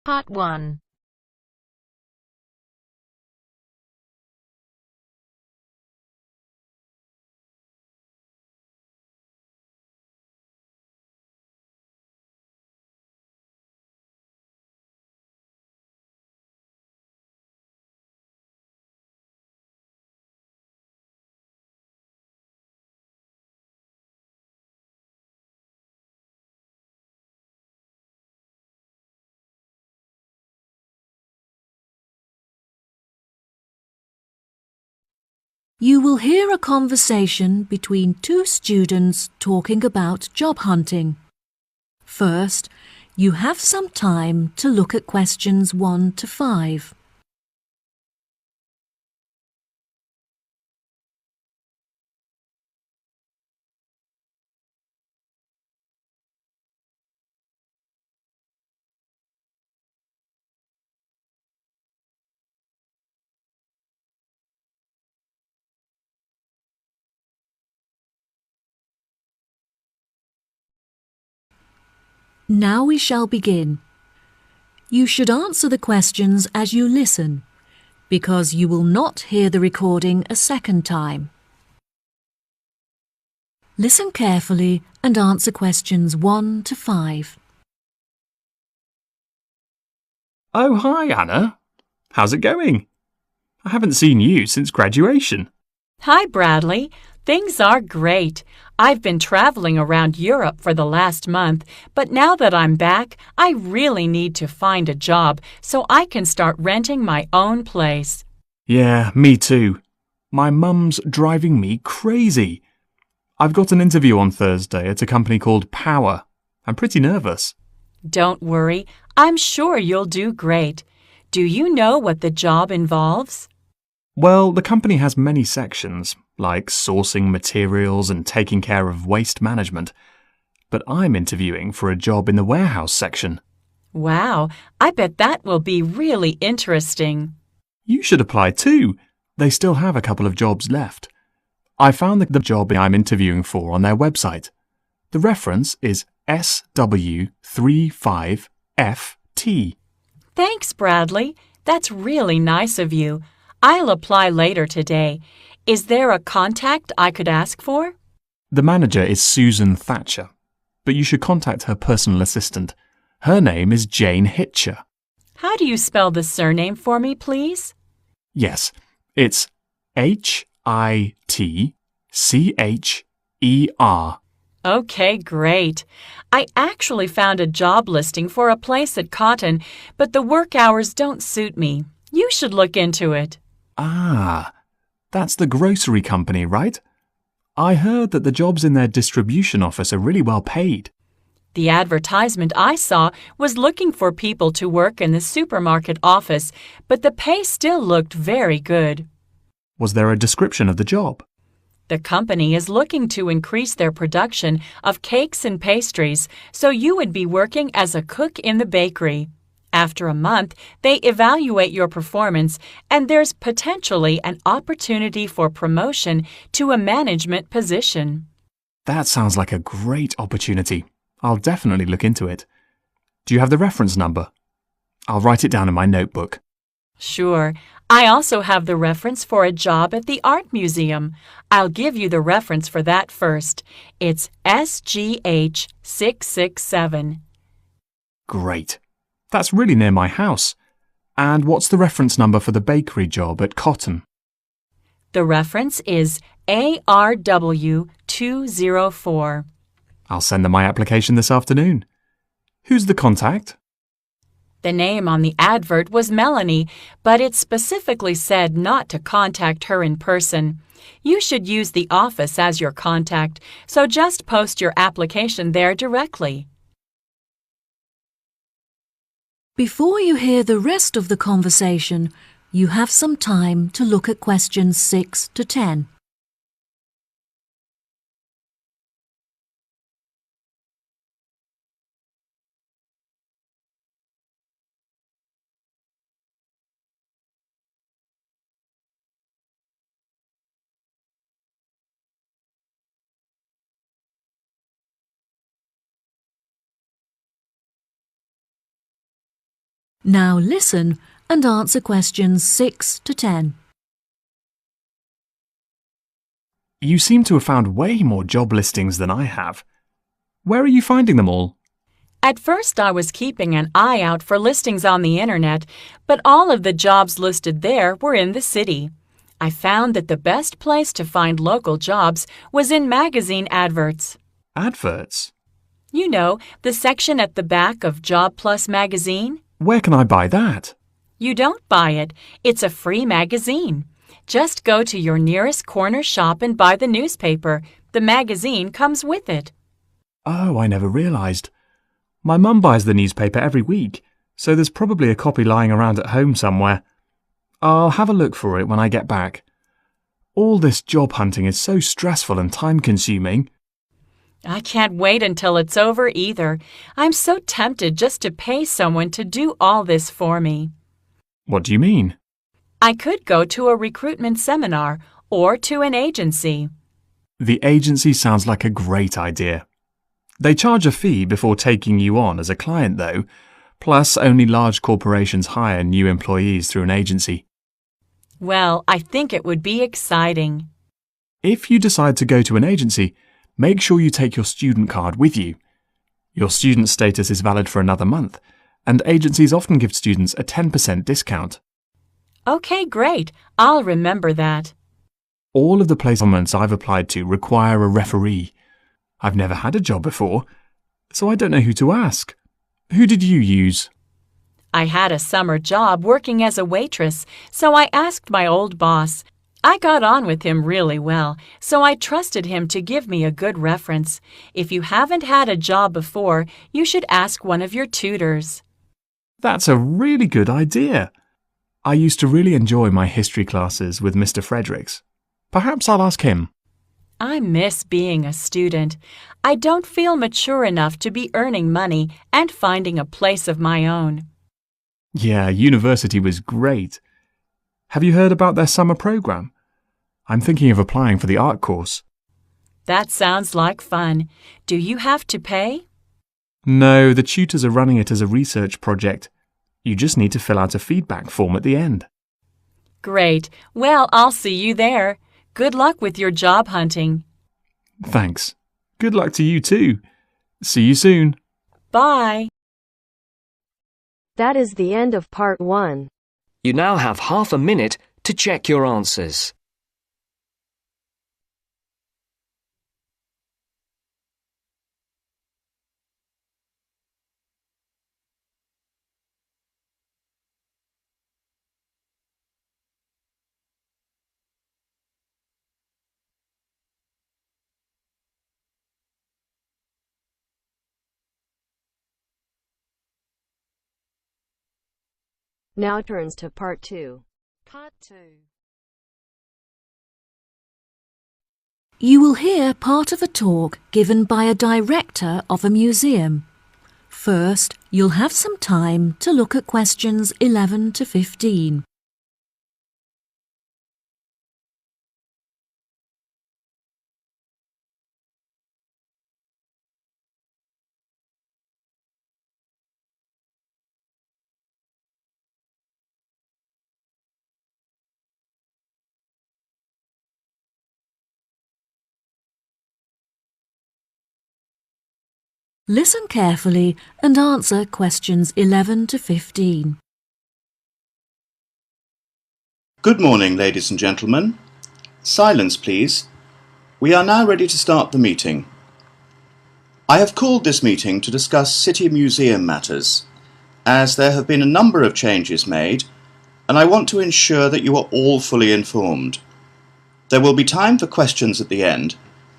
Part 1. You will hear a conversation between two students talking about job hunting. First, you have some time to look at questions 1 to 5. Now we shall begin. You should answer the questions as you listen, because you will not hear the recording a second time. Listen carefully and answer questions 1 to 5. Oh, hi, Anna. How's it going? I haven't seen you since graduation. Hi, Bradley. Things are great. I've been traveling around Europe for the last month, but now that I'm back, I really need to find a job so I can start renting my own place. Yeah, me too. My mum's driving me crazy. I've got an interview on Thursday at a company called Power. I'm pretty nervous. Don't worry. I'm sure you'll do great. Do you know what the job involves? Well, the company has many sections, like sourcing materials and taking care of waste management. But I'm interviewing for a job in the warehouse section. Wow, I bet that will be really interesting. You should apply too. They still have a couple of jobs left. I found the job I'm interviewing for on their website. The reference is SW35FT. Thanks, Bradley. That's really nice of you. I'll apply later today. Is there a contact I could ask for? The manager is Susan Thatcher, but you should contact her personal assistant. Her name is Jane Hitcher. How do you spell the surname for me, please? Yes, it's Hitcher. Okay, great. I actually found a job listing for a place at Cotton, but the work hours don't suit me. You should look into it. Ah, that's the grocery company, right? I heard that the jobs in their distribution office are really well paid. The advertisement I saw was looking for people to work in the supermarket office, but the pay still looked very good. Was there a description of the job? The company is looking to increase their production of cakes and pastries, so you would be working as a cook in the bakery. After a month, they evaluate your performance, and there's potentially an opportunity for promotion to a management position. That sounds like a great opportunity. I'll definitely look into it. Do you have the reference number? I'll write it down in my notebook. Sure. I also have the reference for a job at the art museum. I'll give you the reference for that first. It's SGH667. Great. That's really near my house. And what's the reference number for the bakery job at Cotton? The reference is ARW204. I'll send them my application this afternoon. Who's the contact? The name on the advert was Melanie, but it specifically said not to contact her in person. You should use the office as your contact, so just post your application there directly. Before you hear the rest of the conversation, you have some time to look at questions 6 to 10. Now listen and answer questions 6 to 10. You seem to have found way more job listings than I have. Where are you finding them all? At first, I was keeping an eye out for listings on the internet, but all of the jobs listed there were in the city. I found that the best place to find local jobs was in magazine adverts. Adverts? You know, the section at the back of Job Plus magazine? Where can I buy that? You don't buy it. It's a free magazine. Just go to your nearest corner shop and buy the newspaper. The magazine comes with it. Oh, I never realised. My mum buys the newspaper every week, so there's probably a copy lying around at home somewhere. I'll have a look for it when I get back. All this job hunting is so stressful and time-consuming. I can't wait until it's over either. I'm so tempted just to pay someone to do all this for me. What do you mean? I could go to a recruitment seminar or to an agency. The agency sounds like a great idea. They charge a fee before taking you on as a client, though, plus only large corporations hire new employees through an agency. Well, I think it would be exciting. If you decide to go to an agency, make sure you take your student card with you. Your student status is valid for another month, and agencies often give students a 10% discount. Okay, great. I'll remember that. All of the placements I've applied to require a referee. I've never had a job before, so I don't know who to ask. Who did you use? I had a summer job working as a waitress, so I asked my old boss. I got on with him really well, so I trusted him to give me a good reference. If you haven't had a job before, you should ask one of your tutors. That's a really good idea. I used to really enjoy my history classes with Mr. Fredericks. Perhaps I'll ask him. I miss being a student. I don't feel mature enough to be earning money and finding a place of my own. Yeah, university was great. Have you heard about their summer program? I'm thinking of applying for the art course. That sounds like fun. Do you have to pay? No, the tutors are running it as a research project. You just need to fill out a feedback form at the end. Great. Well, I'll see you there. Good luck with your job hunting. Thanks. Good luck to you too. See you soon. Bye. That is the end of part 1. You now have half a minute to check your answers. Now turns to part 2. Part 2. You will hear part of a talk given by a director of a museum. First, you'll have some time to look at questions 11 to 15. Listen carefully and answer questions 11 to 15. Good morning, ladies and gentlemen. Silence, please. We are now ready to start the meeting. I have called this meeting to discuss City Museum matters, as there have been a number of changes made, and I want to ensure that you are all fully informed. There will be time for questions at the end,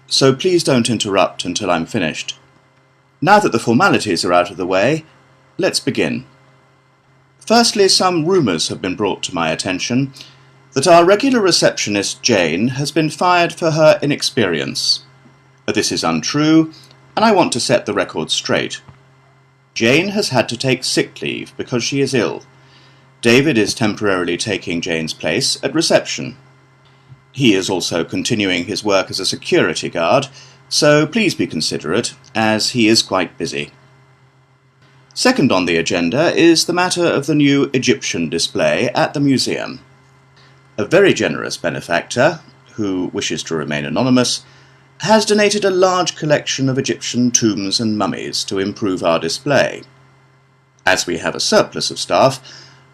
so please don't interrupt until I'm finished. Now that the formalities are out of the way, let's begin. Firstly, some rumours have been brought to my attention that our regular receptionist, Jane, has been fired for her inexperience. This is untrue, and I want to set the record straight. Jane has had to take sick leave because she is ill. David is temporarily taking Jane's place at reception. He is also continuing his work as a security guard, so please be considerate, as he is quite busy. Second on the agenda is the matter of the new Egyptian display at the museum. A very generous benefactor, who wishes to remain anonymous, has donated a large collection of Egyptian tombs and mummies to improve our display. As we have a surplus of staff,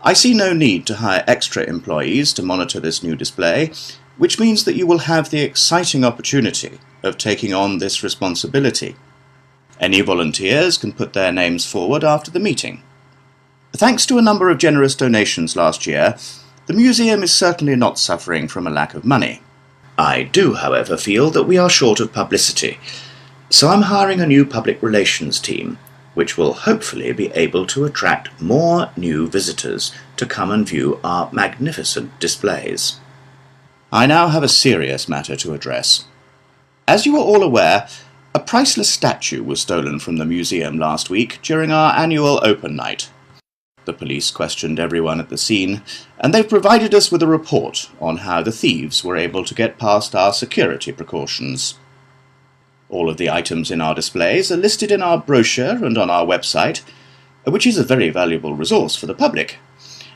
I see no need to hire extra employees to monitor this new display, which means that you will have the exciting opportunity of taking on this responsibility. Any volunteers can put their names forward after the meeting. Thanks to a number of generous donations last year, the museum is certainly not suffering from a lack of money. I do, however, feel that we are short of publicity, so I'm hiring a new public relations team, which will hopefully be able to attract more new visitors to come and view our magnificent displays. I now have a serious matter to address. As you are all aware, a priceless statue was stolen from the museum last week during our annual open night. The police questioned everyone at the scene, and they've provided us with a report on how the thieves were able to get past our security precautions. All of the items in our displays are listed in our brochure and on our website, which is a very valuable resource for the public.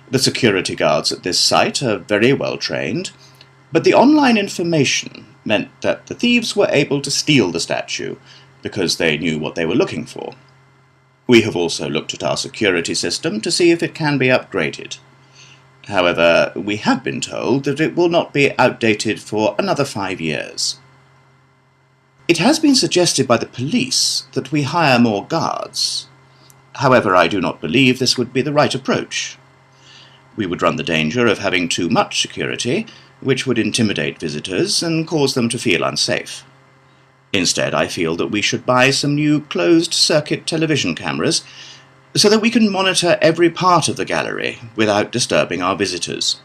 The security guards at this site are very well trained, but the online information meant that the thieves were able to steal the statue because they knew what they were looking for. We have also looked at our security system to see if it can be upgraded. However, we have been told that it will not be outdated for another 5 years. It has been suggested by the police that we hire more guards. However, I do not believe this would be the right approach. We would run the danger of having too much security, which would intimidate visitors and cause them to feel unsafe. Instead, I feel that we should buy some new closed-circuit television cameras so that we can monitor every part of the gallery without disturbing our visitors.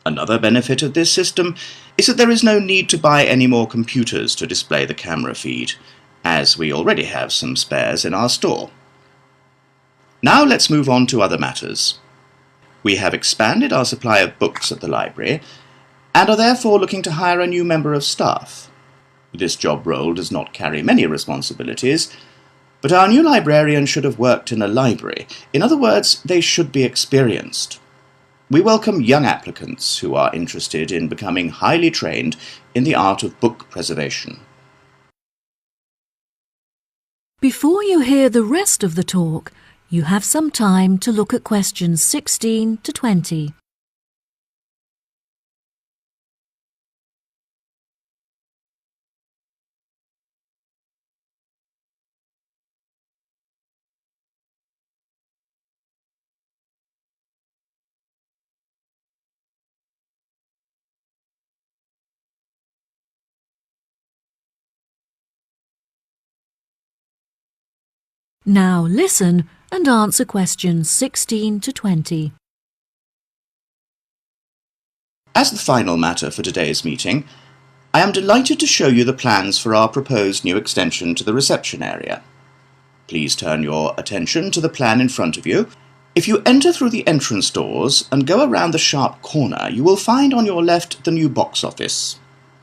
Another benefit of this system is that there is no need to buy any more computers to display the camera feed, as we already have some spares in our store. Now let's move on to other matters. We have expanded our supply of books at the library and are therefore looking to hire a new member of staff. This job role does not carry many responsibilities, but our new librarian should have worked in a library. In other words, they should be experienced. We welcome young applicants who are interested in becoming highly trained in the art of book preservation. Before you hear the rest of the talk, you have some time to look at questions 16 to 20. Now listen and answer questions 16 to 20. As the final matter for today's meeting, I am delighted to show you the plans for our proposed new extension to the reception area. Please turn your attention to the plan in front of you. If you enter through the entrance doors and go around the sharp corner, you will find on your left the new box office.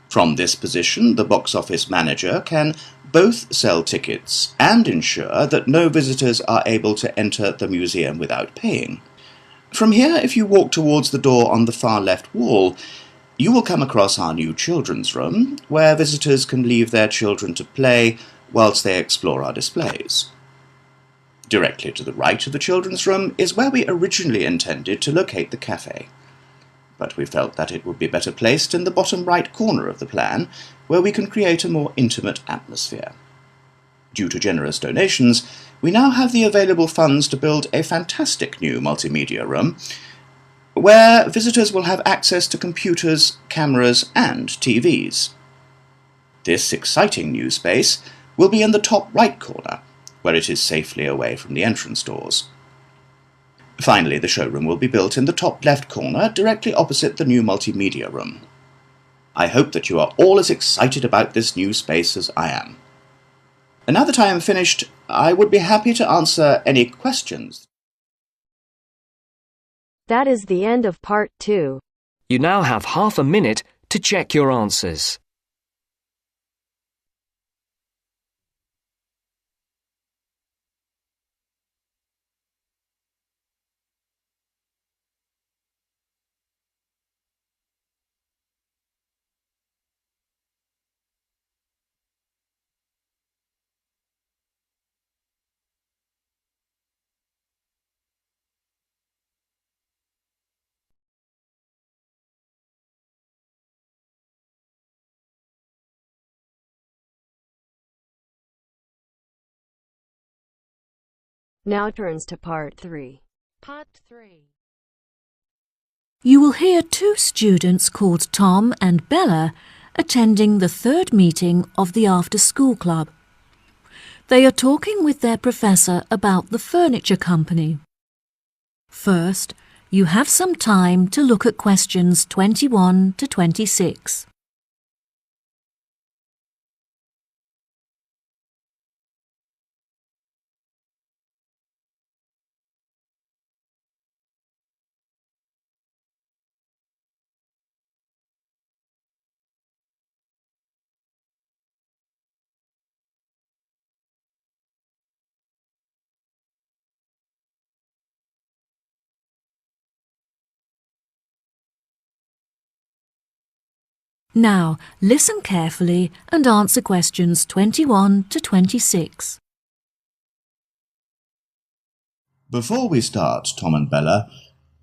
From this position, the box office manager can both sell tickets and ensure that no visitors are able to enter the museum without paying. From here, if you walk towards the door on the far left wall, you will come across our new children's room, where visitors can leave their children to play whilst they explore our displays. Directly to the right of the children's room is where we originally intended to locate the cafe, but we felt that it would be better placed in the bottom right corner of the plan, where we can create a more intimate atmosphere. Due to generous donations, we now have the available funds to build a fantastic new multimedia room, where visitors will have access to computers, cameras, and TVs. This exciting new space will be in the top right corner, where it is safely away from the entrance doors. Finally, the showroom will be built in the top left corner, directly opposite the new multimedia room. I hope that you are all as excited about this new space as I am. And now that I am finished, I would be happy to answer any questions. That is the end of part 2. You now have half a minute to check your answers. Now turns to part 3. Part 3. You will hear two students called Tom and Bella attending the third meeting of the after-school club. They are talking with their professor about the furniture company. First, you have some time to look at questions 21 to 26. Now, listen carefully and answer questions 21 to 26. Before we start, Tom and Bella,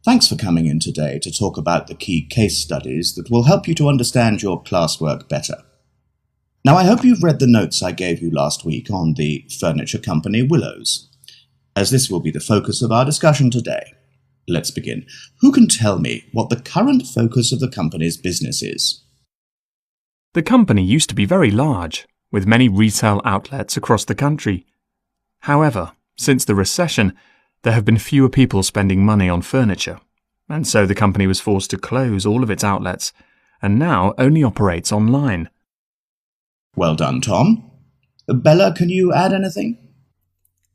thanks for coming in today to talk about the key case studies that will help you to understand your classwork better. Now, I hope you've read the notes I gave you last week on the furniture company Willows, as this will be the focus of our discussion today. Let's begin. Who can tell me what the current focus of the company's business is? The company used to be very large, with many retail outlets across the country. However, since the recession, there have been fewer people spending money on furniture, and so the company was forced to close all of its outlets, and now only operates online. Well done, Tom. Bella, can you add anything?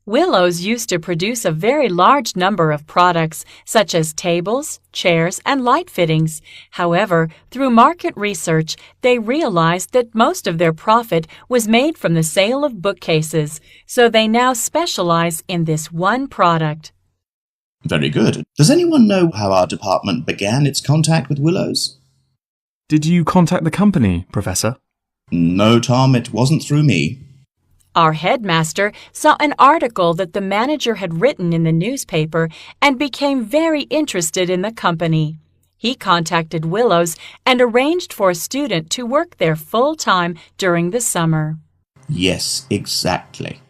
Willows used to produce a very large number of products, such as tables, chairs, and light fittings. However, through market research, they realized that most of their profit was made from the sale of bookcases, so they now specialize in this one product. Very good. Does anyone know how our department began its contact with Willows? Did you contact the company, Professor? No, Tom, it wasn't through me. Our headmaster saw an article that the manager had written in the newspaper and became very interested in the company. He contacted Willows and arranged for a student to work there full-time during the summer. Yes, exactly.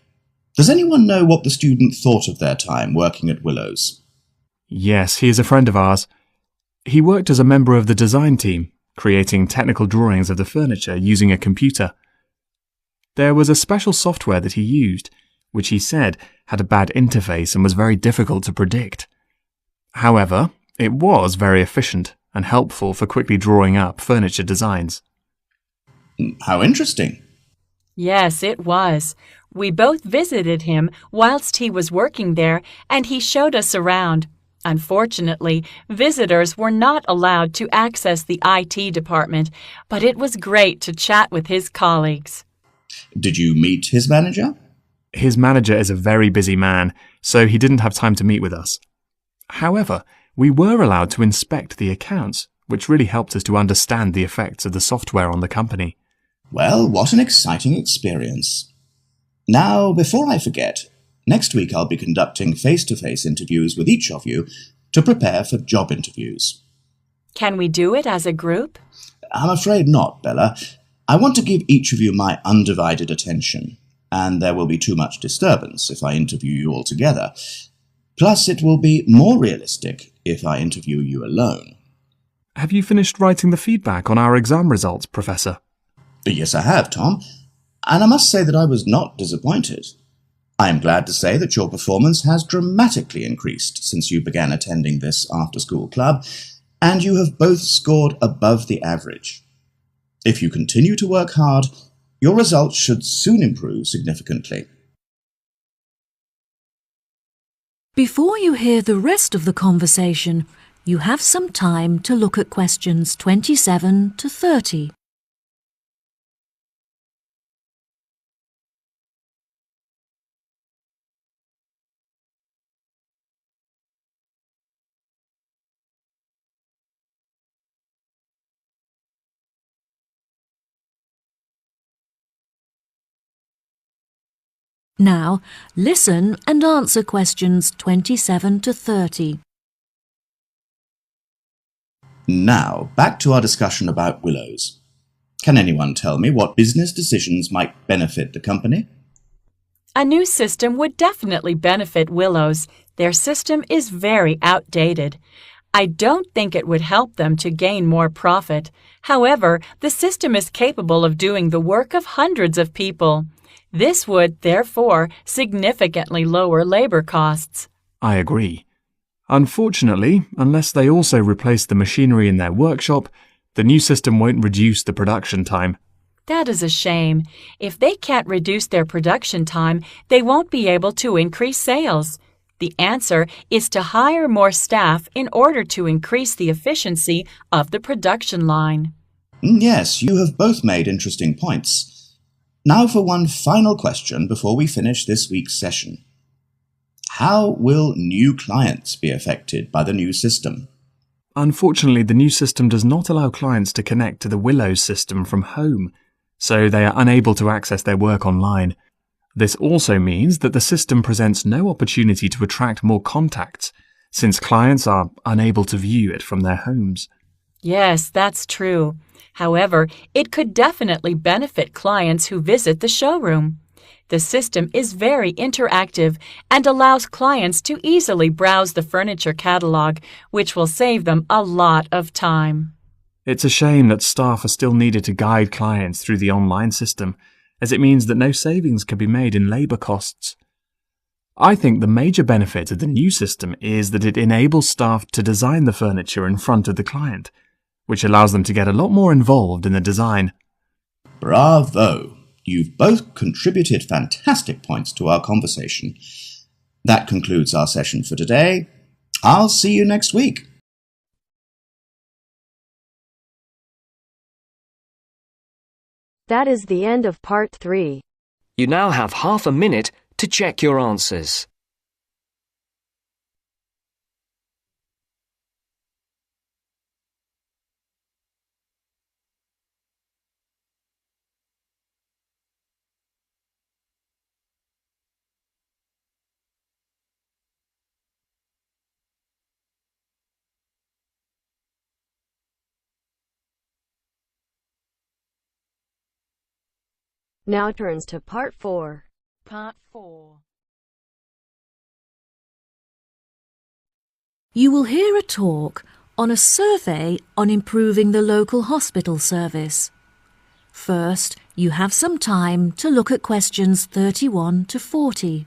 Does anyone know what the student thought of their time working at Willows? Yes, he is a friend of ours. He worked as a member of the design team, creating technical drawings of the furniture using a computer. There was a special software that he used, which he said had a bad interface and was very difficult to predict. However, it was very efficient and helpful for quickly drawing up furniture designs. How interesting. Yes, it was. We both visited him whilst he was working there, and he showed us around. Unfortunately, visitors were not allowed to access the IT department, but it was great to chat with his colleagues. Did you meet his manager? His manager is a very busy man, so he didn't have time to meet with us. However, we were allowed to inspect the accounts, which really helped us to understand the effects of the software on the company. Well, what an exciting experience. Now, before I forget, next week I'll be conducting face-to-face interviews with each of you to prepare for job interviews. Can we do it as a group? I'm afraid not, Bella. I want to give each of you my undivided attention, and there will be too much disturbance if I interview you all together. Plus, it will be more realistic if I interview you alone. Have you finished writing the feedback on our exam results, Professor? Yes, I have, Tom, and I must say that I was not disappointed. I am glad to say that your performance has dramatically increased since you began attending this after-school club, and you have both scored above the average. If you continue to work hard, your results should soon improve significantly. Before you hear the rest of the conversation, you have some time to look at questions 27 to 30. Now, listen and answer questions 27 to 30. Now, back to our discussion about Willows. Can anyone tell me what business decisions might benefit the company? A new system would definitely benefit Willows. Their system is very outdated. I don't think it would help them to gain more profit. However, the system is capable of doing the work of hundreds of people. This would, therefore, significantly lower labor costs. I agree. Unfortunately, unless they also replace the machinery in their workshop, the new system won't reduce the production time. That is a shame. If they can't reduce their production time, they won't be able to increase sales. The answer is to hire more staff in order to increase the efficiency of the production line. Yes, you have both made interesting points. Now for one final question before we finish this week's session. How will new clients be affected by the new system? Unfortunately, the new system does not allow clients to connect to the Willows system from home, so they are unable to access their work online. This also means that the system presents no opportunity to attract more contacts, since clients are unable to view it from their homes. Yes, that's true. However, it could definitely benefit clients who visit the showroom. The system is very interactive and allows clients to easily browse the furniture catalog, which will save them a lot of time. It's a shame that staff are still needed to guide clients through the online system, as it means that no savings can be made in labour costs. I think the major benefit of the new system is that it enables staff to design the furniture in front of the client, which allows them to get a lot more involved in the design. Bravo! You've both contributed fantastic points to our conversation. That concludes our session for today. I'll see you next week. That is the end of part 3. You now have half a minute to check your answers. Now turns to part 4. Part 4. You will hear a talk on a survey on improving the local hospital service. First, you have some time to look at questions 31 to 40.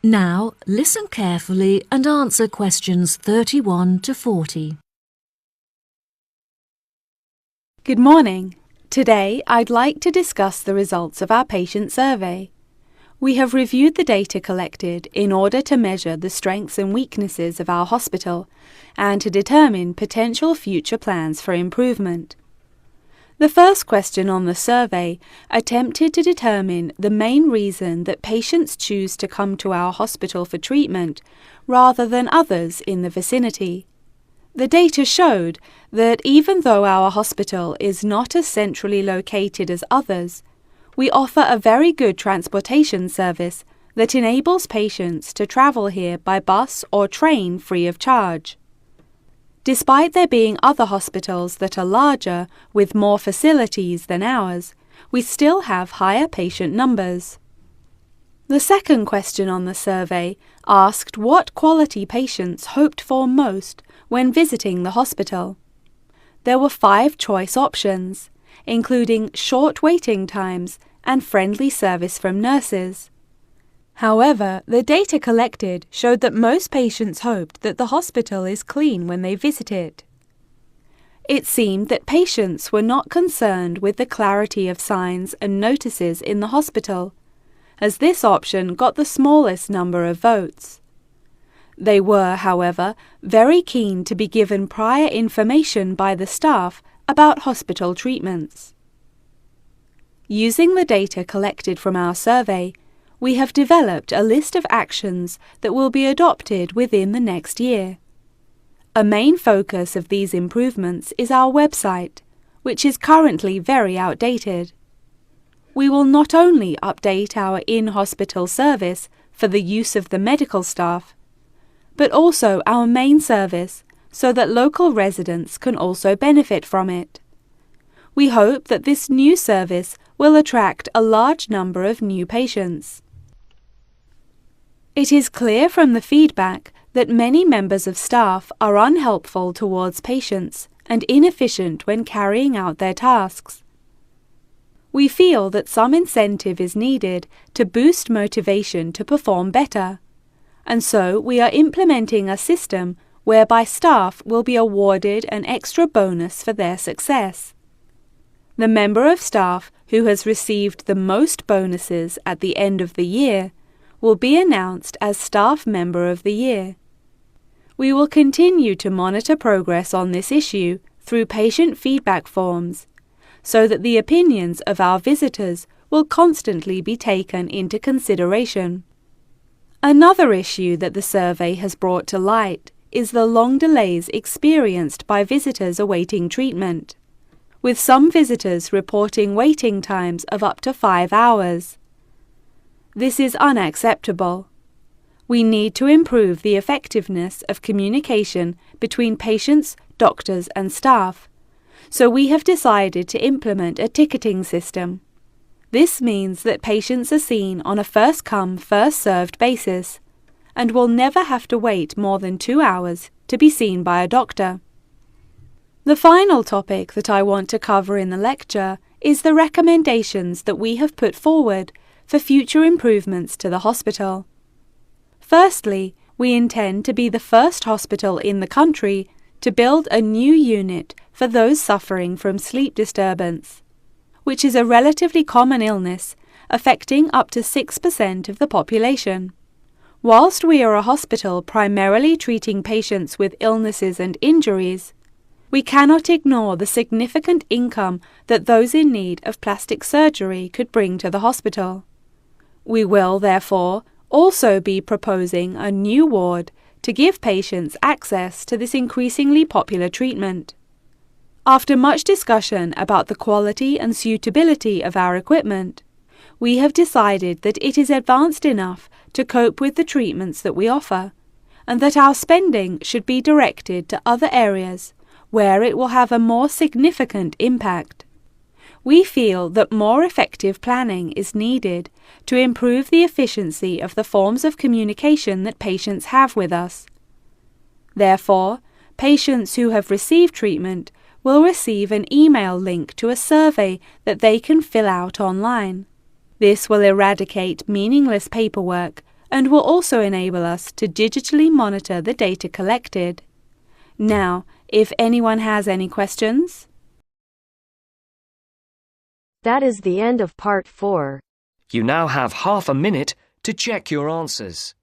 Now, listen carefully and answer questions 31 to 40. Good morning. Today, I'd like to discuss the results of our patient survey. We have reviewed the data collected in order to measure the strengths and weaknesses of our hospital and to determine potential future plans for improvement. The first question on the survey attempted to determine the main reason that patients choose to come to our hospital for treatment rather than others in the vicinity. The data showed that even though our hospital is not as centrally located as others, we offer a very good transportation service that enables patients to travel here by bus or train free of charge. Despite there being other hospitals that are larger with more facilities than ours, we still have higher patient numbers. The second question on the survey asked what quality patients hoped for most when visiting the hospital. There were 5 choice options, including short waiting times and friendly service from nurses. However, the data collected showed that most patients hoped that the hospital is clean when they visit it. It seemed that patients were not concerned with the clarity of signs and notices in the hospital, as this option got the smallest number of votes. They were, however, very keen to be given prior information by the staff about hospital treatments. Using the data collected from our survey, we have developed a list of actions that will be adopted within the next year. A main focus of these improvements is our website, which is currently very outdated. We will not only update our in-hospital service for the use of the medical staff, but also our main service so that local residents can also benefit from it. We hope that this new service will attract a large number of new patients. It is clear from the feedback that many members of staff are unhelpful towards patients and inefficient when carrying out their tasks. We feel that some incentive is needed to boost motivation to perform better, and so we are implementing a system whereby staff will be awarded an extra bonus for their success. The member of staff who has received the most bonuses at the end of the year will be announced as Staff Member of the Year. We will continue to monitor progress on this issue through patient feedback forms, so that the opinions of our visitors will constantly be taken into consideration. Another issue that the survey has brought to light is the long delays experienced by visitors awaiting treatment, with some visitors reporting waiting times of up to 5 hours. This is unacceptable. We need to improve the effectiveness of communication between patients, doctors, and staff, so we have decided to implement a ticketing system. This means that patients are seen on a first-come, first-served basis, and will never have to wait more than 2 hours to be seen by a doctor. The final topic that I want to cover in the lecture is the recommendations that we have put forward for future improvements to the hospital. Firstly, we intend to be the first hospital in the country to build a new unit for those suffering from sleep disturbance, which is a relatively common illness affecting up to 6% of the population. Whilst we are a hospital primarily treating patients with illnesses and injuries, we cannot ignore the significant income that those in need of plastic surgery could bring to the hospital. We will, therefore, also be proposing a new ward to give patients access to this increasingly popular treatment. After much discussion about the quality and suitability of our equipment, we have decided that it is advanced enough to cope with the treatments that we offer, and that our spending should be directed to other areas where it will have a more significant impact. We feel that more effective planning is needed to improve the efficiency of the forms of communication that patients have with us. Therefore, patients who have received treatment will receive an email link to a survey that they can fill out online. This will eradicate meaningless paperwork and will also enable us to digitally monitor the data collected. Now, if anyone has any questions? That is the end of part 4. You now have half a minute to check your answers.